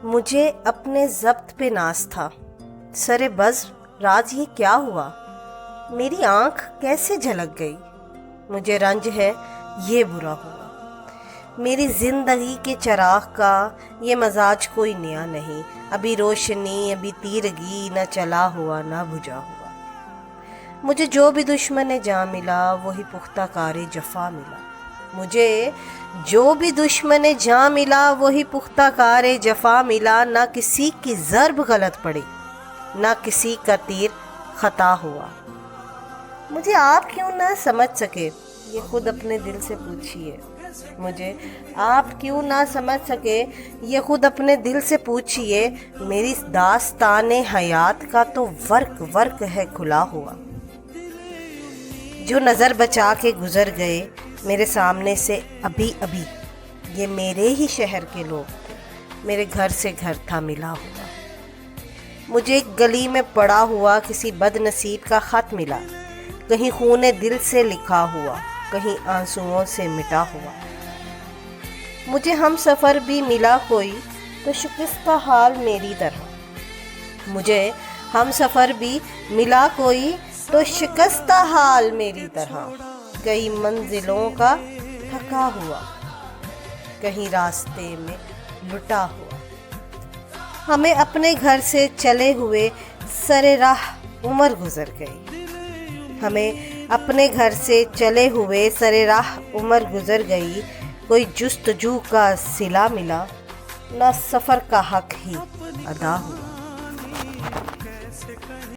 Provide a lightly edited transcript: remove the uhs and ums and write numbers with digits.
مجھے اپنے ضبط پہ ناز تھا، سرے بزم راز یہ کیا ہوا، میری آنکھ کیسے جھلک گئی، مجھے رنج ہے یہ برا ہوا، میری زندگی کے چراغ کا یہ مزاج کوئی نیا نہیں، ابھی روشنی ابھی تیرگی، نہ چلا ہوا نہ بجھا ہوا، مجھے جو بھی دشمن جاں ملا وہی پختہ کار جفا ملا، مجھے جو بھی دشمن جاں ملا وہی پختہ کار جفا ملا، نہ کسی کی ضرب غلط پڑی نہ کسی کا تیر خطا ہوا، مجھے آپ کیوں نہ سمجھ سکے یہ خود اپنے دل سے پوچھئے، مجھے آپ کیوں نہ سمجھ سکے یہ خود اپنے دل سے پوچھئے، میری داستان حیات کا تو ورق ورق ہے کھلا ہوا، جو نظر بچا کے گزر گئے میرے سامنے سے ابھی ابھی، یہ میرے ہی شہر کے لوگ تھے، میرے گھر سے گھر تھا ملا ہوا، مجھے ایک گلی میں پڑا ہوا کسی بد نصیب کا خط ملا، کہیں خون دل سے لکھا ہوا کہیں آنسوؤں سے مٹا ہوا، مجھے ہم سفر بھی ملا کوئی تو شکستہ حال میری طرح، مجھے ہم سفر بھی ملا کوئی تو شکستہ حال میری طرح، کئی منزلوں کا تھکا ہوا کہیں راستے میں لٹا ہوا، ہمیں اپنے گھر سے چلے ہوئے سرے راہ عمر گزر گئی، ہمیں اپنے گھر سے چلے ہوئے سرے راہ عمر گزر گئی، کوئی جستجو کا صلہ ملا نہ سفر کا حق ہی ادا ہوا۔